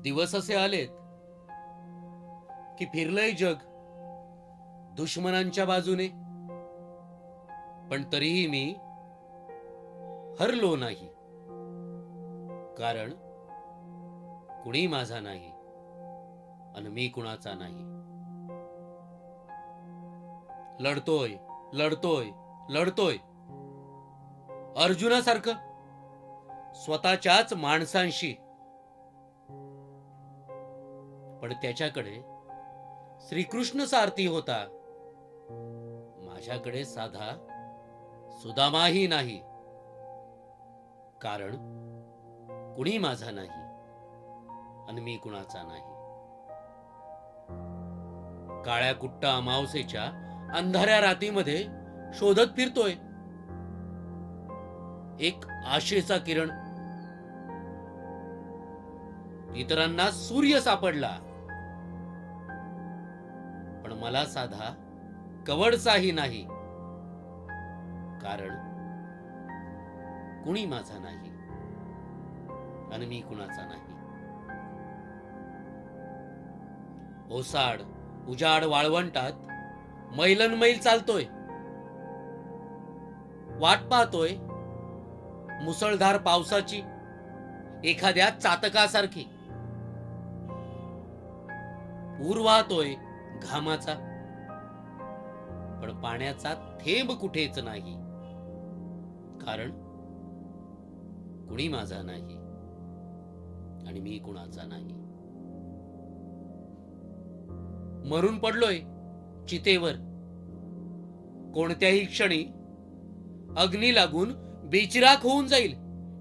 दिवस असे आलेत की फिरलंय जग दुश्मनांच्या बाजूने, पण तरीही मी हरलो नाही, कारण कुणी माझा नाही आणि मी कुणाचा नाही. लढतोय लढतोय लढतोय अर्जुनासारखं स्वतःच्याच माणसांशी, पण त्याच्याकडे श्रीकृष्ण सारथी होता, माझ्याकडे साधा सुदामाही नाही, कारण कुणी माझा नाही आणि मी कुणाचा नाही. काळ्या कुट्टा अमावस्येच्या अंधाऱ्या रातीमध्ये शोधत फिरतोय एक आशेचा किरण. इतरांना सूर्य सापडला, पण मला साधा कवडचाही नाही, कारण कुणी माझा नाही आणि मी कुणाचा नाही. ओसाड उजाड वाळवंटात मैल चालतोय, वाट पाहतोय मुसळधार पावसाची एखाद्या चातकासारखी. पूर वाहतोय घामाचा, पण पाण्याचा थेंब कुठेच नाही, कारण कुणी माझा नाही आणि मी कुणाचा नाही. मरून पडलोय चितेवर, कोणत्याही क्षणी अग्नी लागून बेचिराख होऊन जाईल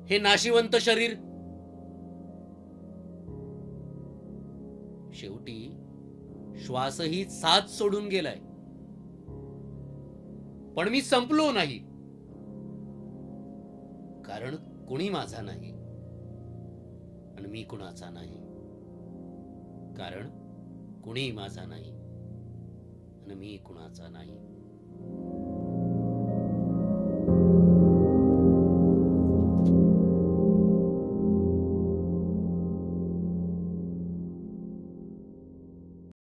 हे नाशिवंत शरीर. शेवटी श्वासही साथ सोडून गेलाय, पण मी संपलो नाही, कारण कुणी माझा नाही आणि मी कुणाचा नाही, कारण कुणी माझा नाही आणि मी कुणाचा नाही.